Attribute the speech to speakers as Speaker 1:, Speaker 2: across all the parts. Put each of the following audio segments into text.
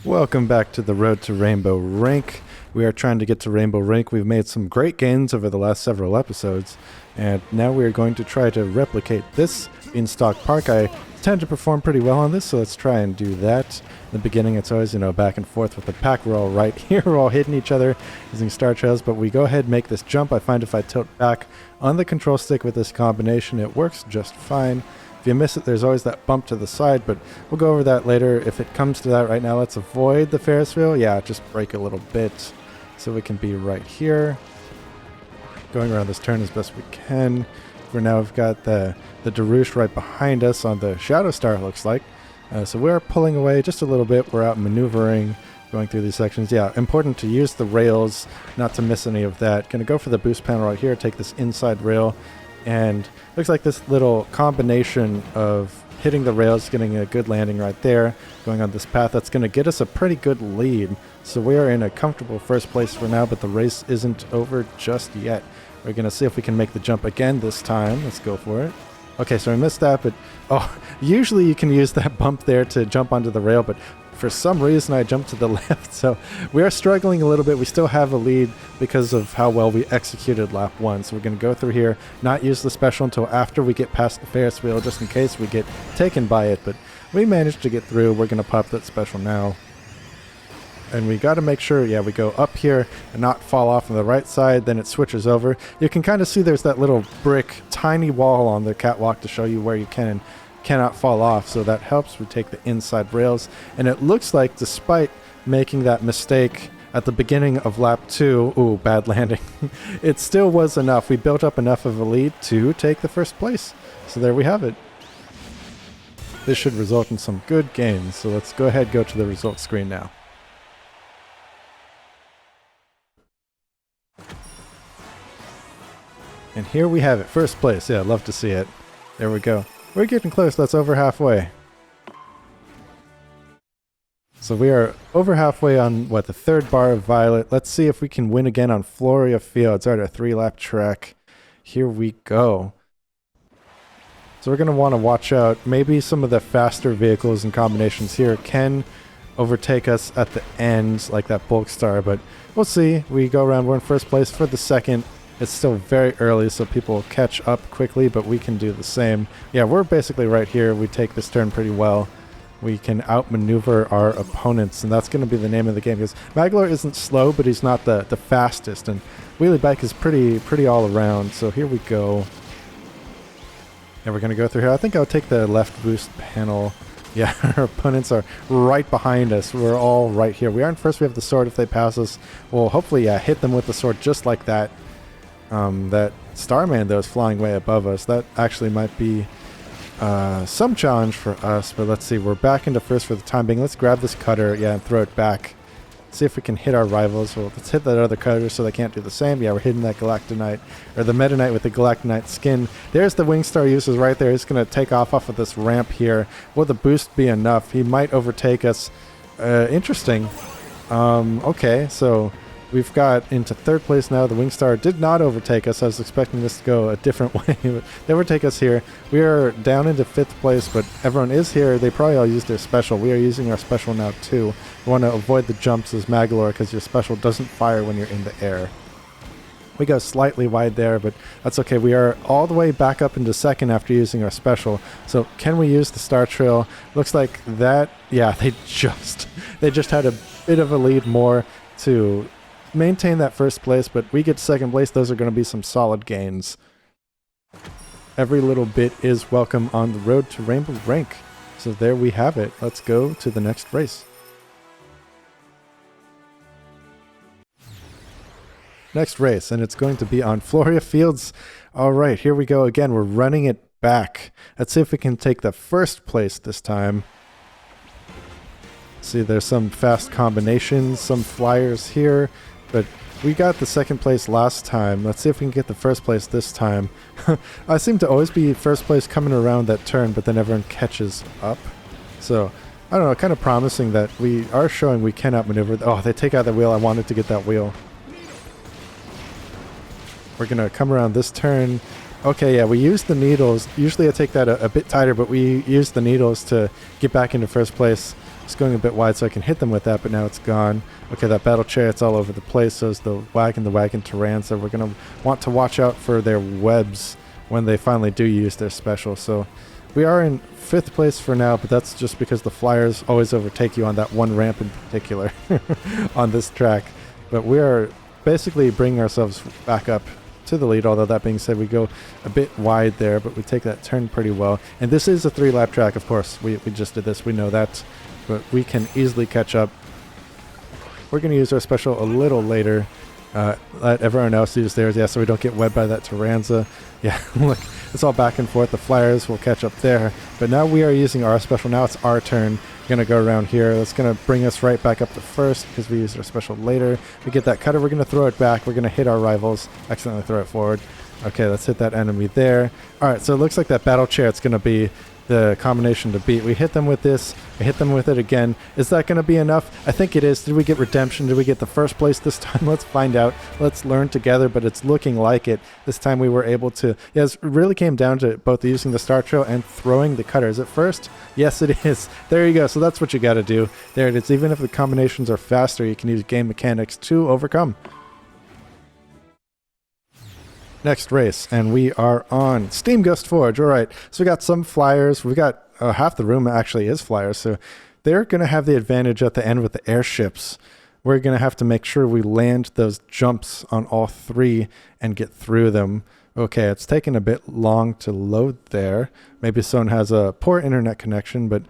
Speaker 1: Welcome back to the Road to Rainbow Rank. We are trying to get to Rainbow Rank. We've made some great gains over the last several episodes, and now we are going to try to replicate this Beanstalk Park. I tend to perform pretty well on this, so let's try and do that. In the beginning, it's always, back and forth with the pack. We're all right here. We're all hitting each other using star trails, but we go ahead and make this jump. I find if I tilt back on the control stick with this combination, it works just fine. If you miss it, there's always that bump to the side, but we'll go over that later. If it comes to that right now, let's avoid the Ferris wheel. Yeah, just brake a little bit so we can be right here. Going around this turn as best we can. For now, we've got the Darush right behind us on the Shadow Star, it looks like. So we're pulling away just a little bit. We're out maneuvering, going through these sections. Yeah, important to use the rails, not to miss any of that. Going to go for the boost panel right here, take this inside rail. And looks like this little combination of hitting the rails, getting a good landing right there, going on this path, that's going to get us a pretty good lead. So we are in a comfortable first place for now, but the race isn't over just yet. We're going to see if we can make the jump again this time. Let's go for it. Okay, so we missed that, but usually you can use that bump there to jump onto the rail, but for some reason I jumped to the left, so we are struggling a little bit. We still have a lead because of how well we executed lap 1. So we're going to go through here, not use the special until after we get past the Ferris wheel, just in case we get taken by it, but we managed to get through. We're going to pop that special now. And we got to make sure, we go up here and not fall off on the right side, then it switches over. You can kind of see there's that little brick, tiny wall on the catwalk to show you where you can and cannot fall off, so that helps. We take the inside rails, and it looks like despite making that mistake at the beginning of lap 2, ooh, bad landing, it still was enough. We built up enough of a lead to take the first place. So there we have it. This should result in some good gains, so let's go ahead and go to the results screen now. And here we have it, first place. Yeah, love to see it. There we go. We're getting close. That's over halfway. So we are over halfway on, the third bar of Violet. Let's see if we can win again on Floria Fields. All right, our 3-lap track. Here we go. So we're going to want to watch out. Maybe some of the faster vehicles and combinations here can overtake us at the end, like that Bulk Star, but we'll see. We go around. We're in first place for the second. It's still very early, so people will catch up quickly, but we can do the same. Yeah, we're basically right here. We take this turn pretty well. We can outmaneuver our opponents, and that's going to be the name of the game, because Maglar isn't slow, but he's not the fastest, and Wheelie Bike is pretty all around. So here we go. And we're going to go through here. I think I'll take the left boost panel. Yeah, our opponents are right behind us. We're all right here. We aren't first. We have the sword. If they pass us, we'll hopefully hit them with the sword just like that. That Starman, though, is flying way above us. That actually might be some challenge for us, but let's see. We're back into first for the time being. Let's grab this cutter, and throw it back. See if we can hit our rivals. Well, let's hit that other cutter so they can't do the same. Yeah, we're hitting that Galactonite, or the Meta Knight with the Galactonite skin. There's the Wingstar uses right there. He's going to take off of this ramp here. Will the boost be enough? He might overtake us. Interesting. Okay, so we've got into third place now. The Wingstar did not overtake us. I was expecting this to go a different way. But they overtake us here. We are down into 5th place, but everyone is here. They probably all used their special. We are using our special now too. We want to avoid the jumps as Magolor because your special doesn't fire when you're in the air. We go slightly wide there, but that's okay. We are all the way back up into 2nd after using our special. So can we use the Star Trail? Looks like that. Yeah, they just had a bit of a lead more to maintain that first place, but we get 2nd place. Those are going to be some solid gains. Every little bit is welcome on the road to Rainbow Rank. So there we have it. Let's go to the next race. Next race, and it's going to be on Floria Fields. All right, here we go again. We're running it back. Let's see if we can take the first place this time. See, there's some fast combinations, some flyers here, but we got the 2nd place last time. Let's see if we can get the first place this time. I seem to always be first place coming around that turn, but then everyone catches up. So, I don't know, kind of promising that we are showing we can outmaneuver. Oh, they take out the wheel. I wanted to get that wheel. We're going to come around this turn. Okay, yeah, we used the needles. Usually I take that a bit tighter, but we used the needles to get back into first place. It's going a bit wide so I can hit them with that, but now it's gone. Okay, that battle chariot's all over the place. So is the wagon Taranza. We're going to want to watch out for their webs when they finally do use their special. So we are in 5th place for now, but that's just because the flyers always overtake you on that one ramp in particular on this track. But we are basically bringing ourselves back up to the lead, although that being said, we go a bit wide there, but we take that turn pretty well. And this is a 3-lap track, of course. We just did this, we know that, but we can easily catch up. We're going to use our special a little later. Let everyone else use theirs, yeah, so we don't get webbed by that Taranza. Yeah, look, it's all back and forth. The flyers will catch up there, but now we are using our special. Now it's our turn. We're going to go around here. That's going to bring us right back up to first because we used our special later. We get that cutter. We're going to throw it back. We're going to hit our rivals. Accidentally throw it forward. Okay, let's hit that enemy there. All right, so it looks like that battle chariot's going to be the combination to beat. We hit them with this. We hit them with it again. Is that going to be enough? I think it is. Did we get redemption? Did we get the first place this time? Let's find out. Let's learn together, but it's looking like it. This time we were able to... Yeah, it really came down to both using the star trail and throwing the cutters. At first, yes, it is. There you go. So that's what you got to do. There it is. Even if the combinations are faster, you can use game mechanics to overcome. Next race, and we are on Steam Ghost Forge. All right, so we got some flyers. We got half the room actually is flyers, so they're going to have the advantage at the end with the airships. We're going to have to make sure we land those jumps on all 3 and get through them. Okay, it's taking a bit long to load there. Maybe someone has a poor internet connection, but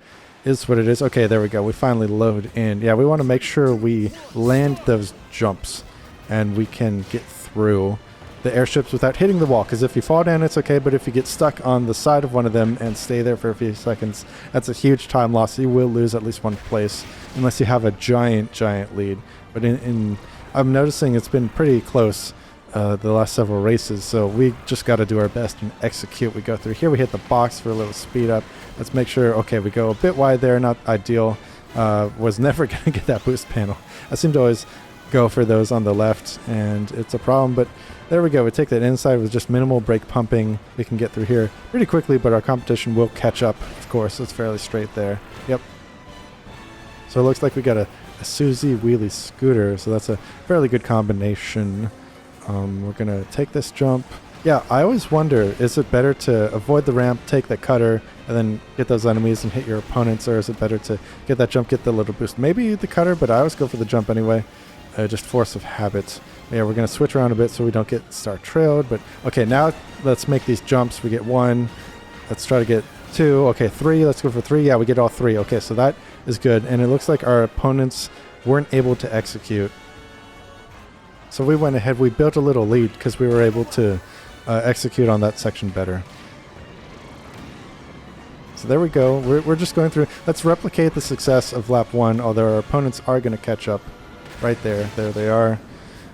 Speaker 1: is what it is. Okay, there we go. We finally load in. Yeah, we want to make sure we land those jumps and we can get through the airships without hitting the wall, because if you fall down it's okay, but if you get stuck on the side of one of them and stay there for a few seconds, that's a huge time loss. You will lose at least 1 place unless you have a giant lead. But I'm noticing it's been pretty close the last several races, so we just got to do our best and execute. We go through here, we hit the box for a little speed up. Let's make sure, okay, we go a bit wide there, not ideal. Was never going to get that boost panel. I seem to always go for those on the left, and it's a problem, but there we go. We take that inside with just minimal brake pumping. We can get through here pretty quickly, but our competition will catch up, of course. It's fairly straight there. Yep. So it looks like we got a Suzy wheelie scooter, so that's a fairly good combination. We're going to take this jump. Yeah, I always wonder, is it better to avoid the ramp, take the cutter, and then get those enemies and hit your opponents, or is it better to get that jump, get the little boost? Maybe the cutter, but I always go for the jump anyway. Just force of habit. Yeah, we're going to switch around a bit so we don't get star trailed. But okay, now let's make these jumps. We get 1. Let's try to get 2. Okay, 3. Let's go for 3. Yeah, we get all 3. Okay, so that is good. And it looks like our opponents weren't able to execute. So we went ahead. We built a little lead because we were able to execute on that section better. So there we go. We're just going through. Let's replicate the success of lap 1, although our opponents are going to catch up. Right there. There they are.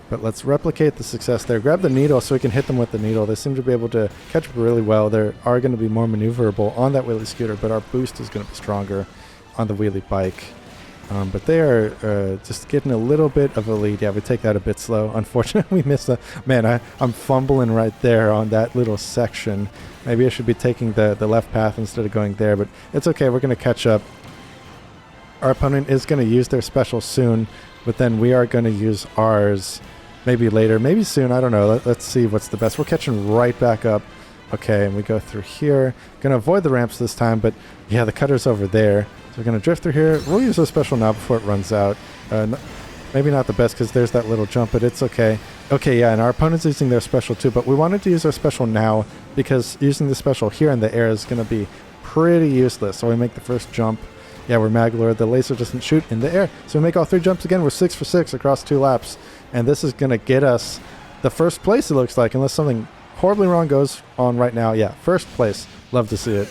Speaker 1: But let's replicate the success there. Grab the needle so we can hit them with the needle. They seem to be able to catch up really well. They are going to be more maneuverable on that wheelie scooter, but our boost is going to be stronger on the wheelie bike. But they are just getting a little bit of a lead. Yeah, we take that a bit slow. Unfortunately, we missed the... Man, I'm fumbling right there on that little section. Maybe I should be taking the left path instead of going there, but it's okay. We're going to catch up. Our opponent is going to use their special soon, but then we are going to use ours maybe later, maybe soon. I don't know. Let's see what's the best. We're catching right back up. Okay, and we go through here. Going to avoid the ramps this time, but yeah, the cutter's over there. So we're going to drift through here. We'll use a special now before it runs out. Maybe not the best because there's that little jump, but it's okay. Okay, yeah, and our opponent's using their special too, but we wanted to use our special now because using the special here in the air is going to be pretty useless. So we make the first jump. Yeah, we're Magleor. The laser doesn't shoot in the air. So we make all 3 jumps again. We're 6 for 6 across 2 laps. And this is going to get us the first place, it looks like, unless something horribly wrong goes on right now. Yeah, first place. Love to see it.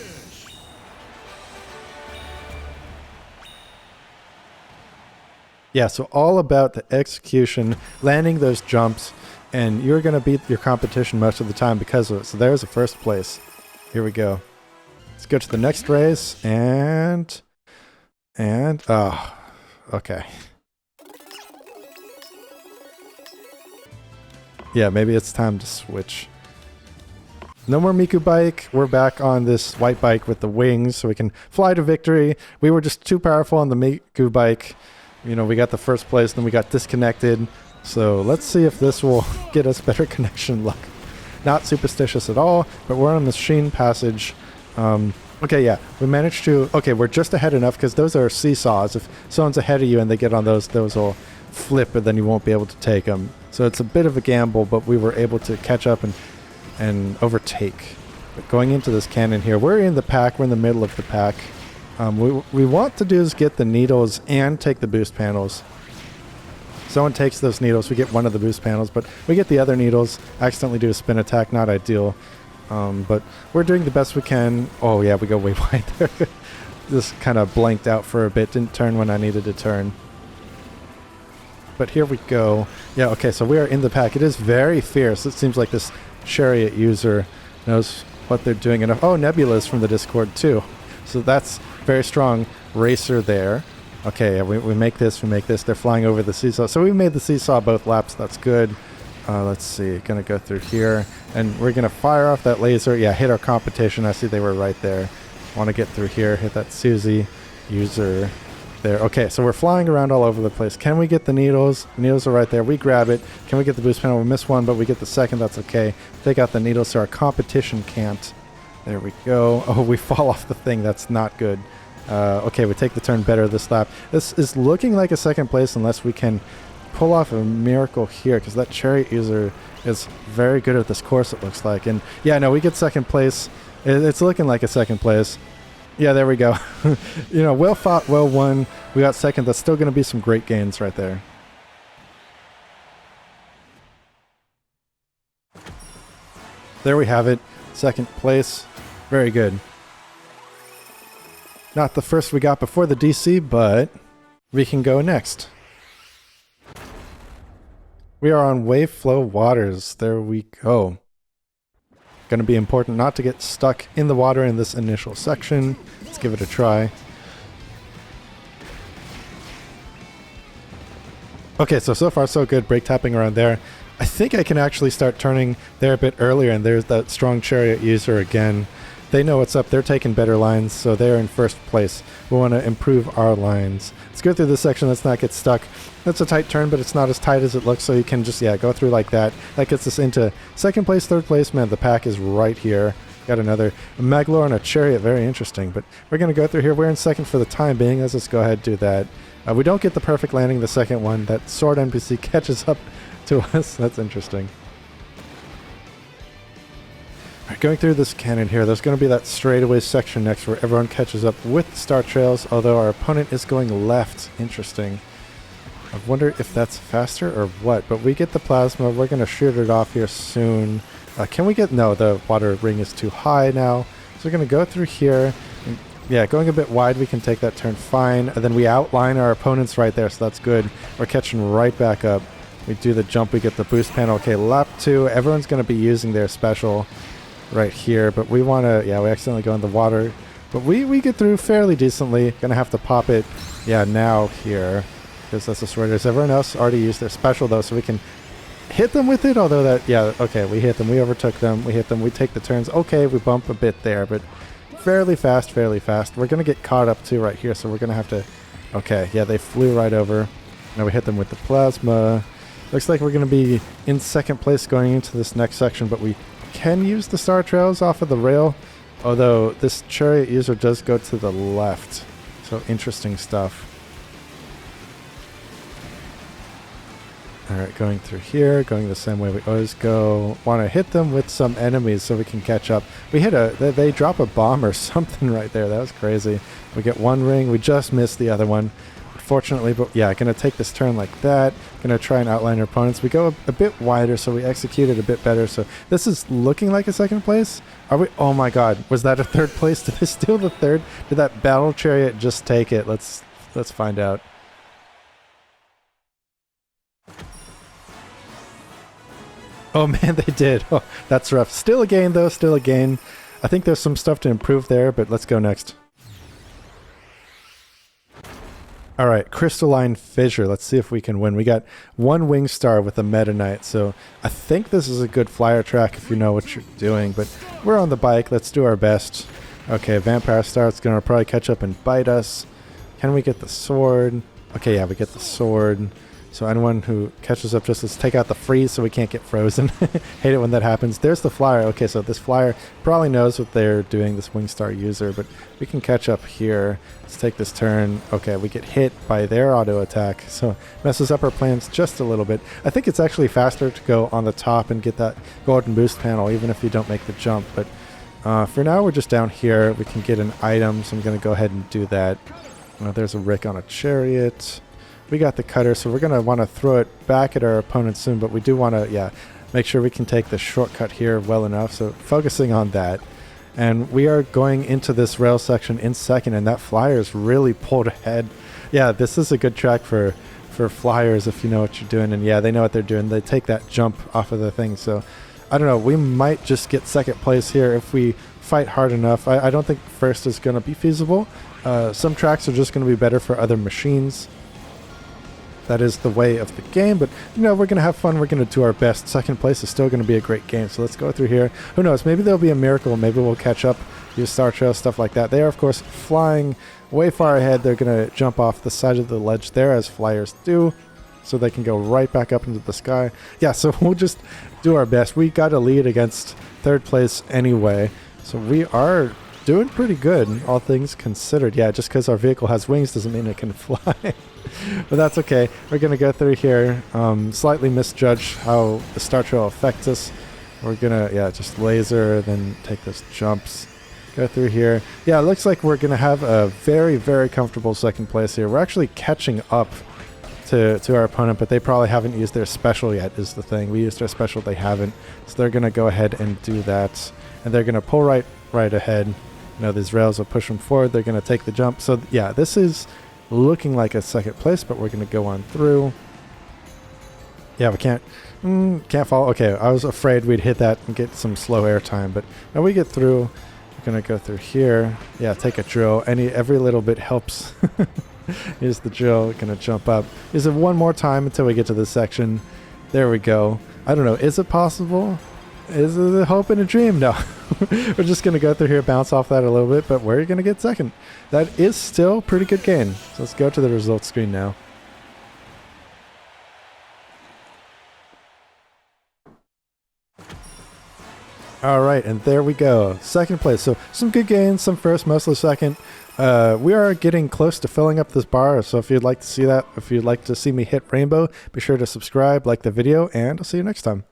Speaker 1: Yeah, so all about the execution, landing those jumps, and you're going to beat your competition most of the time because of it. So there's the first place. Here we go. Let's go to the next race, and okay. Yeah, maybe it's time to switch. No more Miku bike. We're back on this white bike with the wings so we can fly to victory. We were just too powerful on the Miku bike. You know, we got the first place, then we got disconnected. So let's see if this will get us better connection luck. Not superstitious at all, but we're on the machine passage. Okay, yeah, we managed to... Okay, we're just ahead enough because those are seesaws. If someone's ahead of you and they get on those will flip and then you won't be able to take them. So it's a bit of a gamble, but we were able to catch up and overtake. But going into this cannon here, we're in the pack, we're in the middle of the pack. We want to do is get the needles and take the boost panels. Someone takes those needles, we get one of the boost panels, but we get the other needles, accidentally do a spin attack, not ideal. But we're doing the best we can. Oh yeah, we go way wide there. Just kind of blanked out for a bit, didn't turn when I needed to turn. But here we go. Yeah, okay, so we are in the pack. It is very fierce. It seems like this chariot user knows what they're doing. And oh, Nebula's from the Discord too. So that's very strong racer there. Okay, we make this, They're flying over the seesaw. So we made the seesaw both laps. That's good. Let's see. Gonna go through here. And we're gonna fire off that laser. Yeah, hit our competition. I see they were right there. Want to get through here. Hit that Susie user there. Okay, so we're flying around all over the place. Can we get the needles? The needles are right there. We grab it. Can we get the boost panel? We miss one, but we get the second. That's okay. Take out the needles so our competition can't. There we go. Oh, we fall off the thing. That's not good. Okay, we take the turn better this lap. This is looking like a second place unless we can pull off a miracle here, because that chariot user is very good at this course, it looks like. And yeah, no, we get second place. It's looking like a second place. Yeah, there we go. You know, well fought, well won. We got second. That's still going to be some great gains right there. There we have it. Second place. Very good. Not the first we got before the DC, but we can go next. We are on Wave Flow Waters. There we go. Going to be important not to get stuck in the water in this initial section. Let's give it a try. Okay, so far so good. Brake tapping around there. I think I can actually start turning there a bit earlier, and there's that strong chariot user again. They know what's up. They're taking better lines, so they're in first place. We want to improve our lines. Let's go through this section. Let's not get stuck. That's a tight turn, but it's not as tight as it looks, so you can just, yeah, go through like that. That gets us into second place, third place. Man, the pack is right here. Got another Maglor and a chariot. Very interesting, but we're going to go through here. We're in second for the time being. Let's just go ahead and do that. We don't get the perfect landing the second one. That sword NPC catches up to us. That's interesting. Alright, going through this cannon here, there's going to be that straightaway section next where everyone catches up with the star trails, although our opponent is going left. Interesting. I wonder if that's faster or what, but we get the plasma. We're going to shoot it off here soon. Can we get... No, the water ring is too high now. So we're going to go through here. And, yeah, going a bit wide, we can take that turn fine. And then we outline our opponents right there, so that's good. We're catching right back up. We do the jump, we get the boost panel. Okay, lap 2. Everyone's going to be using their special right here, but we want to... Yeah, we accidentally go in the water. But we get through fairly decently. Going to have to pop it, yeah, now here. Because that's the Sworders. Everyone else already used their special, though, so we can hit them with it. Although that... Yeah, okay, we hit them. We overtook them. We hit them. We take the turns. Okay, we bump a bit there, but fairly fast, fairly fast. We're going to get caught up, too, right here, so we're going to have to... Okay, yeah, they flew right over. Now we hit them with the plasma. Looks like we're going to be in second place going into this next section, but we can use the star trails off of the rail, although this chariot user does go to the left. So interesting stuff. Alright, going through here, going the same way we always go. Want to hit them with some enemies so we can catch up. We hit they drop a bomb or something right there. That was crazy. We get one ring. We just missed the other one, fortunately. But yeah, going to take this turn like that. Going to try and outline our opponents. We go a bit wider, so we execute it a bit better. So this is looking like a second place. Are we? Oh my god, was that a third place? Did they steal the third? Did that battle chariot just take it? Let's find out. Oh man, they did. Oh, that's rough. Still a gain though, still a gain. I think there's some stuff to improve there, but let's go next. All right, Crystalline Fissure. Let's see if we can win. We got one wing star with a Meta Knight, so I think this is a good flyer track if you know what you're doing, but we're on the bike. Let's do our best. Okay, Vampire Star. It's going to probably catch up and bite us. Can we get the sword? Okay, yeah, we get the sword. So anyone who catches up, just let's take out the freeze so we can't get frozen. Hate it when that happens. There's the flyer. Okay, so this flyer probably knows what they're doing, this Wingstar user, but we can catch up here. Let's take this turn. Okay, we get hit by their auto attack, so messes up our plans just a little bit. I think it's actually faster to go on the top and get that golden boost panel, even if you don't make the jump. But for now, we're just down here. We can get an item, so I'm going to go ahead and do that. There's a Rick on a chariot. We got the cutter, so we're going to want to throw it back at our opponent soon, but we do want to, yeah, make sure we can take the shortcut here well enough, so focusing on that. And we are going into this rail section in second, and that flyer's really pulled ahead. Yeah, this is a good track for flyers if you know what you're doing, and yeah, they know what they're doing. They take that jump off of the thing, so I don't know, we might just get second place here if we fight hard enough. I don't think first is going to be feasible. Some tracks are just going to be better for other machines. That is the way of the game, but you know, we're going to have fun. We're going to do our best. Second place is still going to be a great game, so let's go through here. Who knows, maybe there'll be a miracle. Maybe we'll catch up, use Star Trail, stuff like that. They are, of course, flying way far ahead. They're going to jump off the side of the ledge there, as flyers do, so they can go right back up into the sky. Yeah, so we'll just do our best. We got a lead against third place anyway, so we are doing pretty good, all things considered. Yeah, just because our vehicle has wings doesn't mean it can fly. But that's okay. We're going to go through here. Slightly misjudge how the Star Trail affects us. We're going to, yeah, just laser, then take those jumps. Go through here. Yeah, it looks like we're going to have a very, very comfortable second place here. We're actually catching up to our opponent, but they probably haven't used their special yet is the thing. We used our special, they haven't. So they're going to go ahead and do that. And they're going to pull right ahead. You know, these rails will push them forward. They're going to take the jump. So yeah, this is looking like a second place, but we're going to go on through. Yeah, we can't fall. Okay, I was afraid we'd hit that and get some slow air time, but now we get through. We're going to go through here. Yeah, take a drill. Every little bit helps. Here's the drill. We're going to jump up. Is it one more time until we get to this section? There we go. I don't know. Is it possible? Is it a hope and a dream? No. We're just going to go through here, bounce off that a little bit, but we're going to get second. That is still pretty good gain. So let's go to the results screen now. All right, and there we go. Second place. So some good gains, some first, mostly second. We are getting close to filling up this bar, so if you'd like to see that, if you'd like to see me hit rainbow, be sure to subscribe, like the video, and I'll see you next time.